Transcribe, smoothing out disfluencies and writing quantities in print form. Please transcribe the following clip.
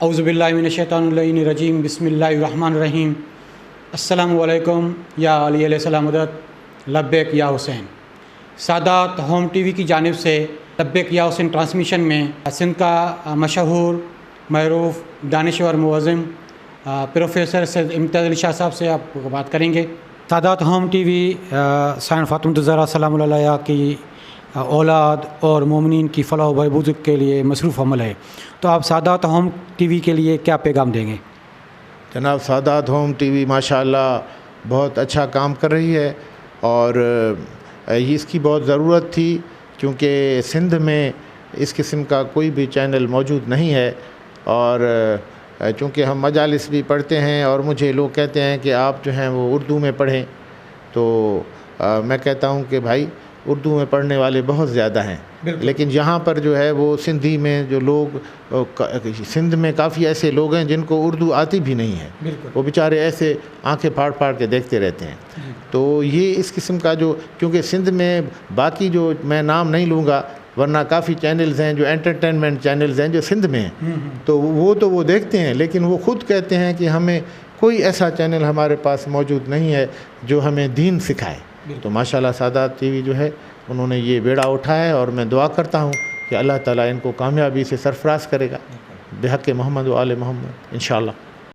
اعوذ باللہ من الشیطان الرجیم بسم اللہ الرحمن الرحیم السلام علیکم یا علی علیہ السلام حضرت لبیک یا حسین۔ سادات ہوم ٹی وی کی جانب سے لبیک یا حسین ٹرانسمیشن میں سندھ کا مشہور معروف دانشور موزم پروفیسر سید امتیاز علی شاہ صاحب سے آپ بات کریں گے۔ سادات ہوم ٹی وی سائن فاطمہ الزہرا سلام اللہ علیہا کی اولاد اور مومنین کی فلاح و بہبود کے لیے مصروف عمل ہے، تو آپ سادات ہوم ٹی وی کے لیے کیا پیغام دیں گے؟ جناب، سادات ہوم ٹی وی ماشاءاللہ بہت اچھا کام کر رہی ہے اور اس کی بہت ضرورت تھی، کیونکہ سندھ میں اس قسم کا کوئی بھی چینل موجود نہیں ہے، اور چونکہ ہم مجالس بھی پڑھتے ہیں اور مجھے لوگ کہتے ہیں کہ آپ جو ہیں وہ اردو میں پڑھیں، تو میں کہتا ہوں کہ بھائی اردو میں پڑھنے والے بہت زیادہ ہیں، لیکن یہاں پر جو ہے وہ سندھی میں جو لوگ سندھ میں کافی ایسے لوگ ہیں جن کو اردو آتی بھی نہیں ہے، وہ بیچارے ایسے آنکھیں پھاڑ پھاڑ کے دیکھتے رہتے ہیں۔ تو یہ اس قسم کا جو، کیونکہ سندھ میں باقی جو میں نام نہیں لوں گا ورنہ کافی چینلز ہیں جو انٹرٹینمنٹ چینلز ہیں جو سندھ میں ہیں، تو وہ دیکھتے ہیں، لیکن وہ خود کہتے ہیں کہ ہمیں کوئی ایسا چینل ہمارے پاس موجود نہیں ہے جو ہمیں دین سکھائے۔ تو ماشاءاللہ سادات ٹی وی جو ہے انہوں نے یہ بیڑا اٹھایا ہے، اور میں دعا کرتا ہوں کہ اللہ تعالیٰ ان کو کامیابی سے سرفراز کرے گا بحق محمد و آل محمد انشاءاللہ۔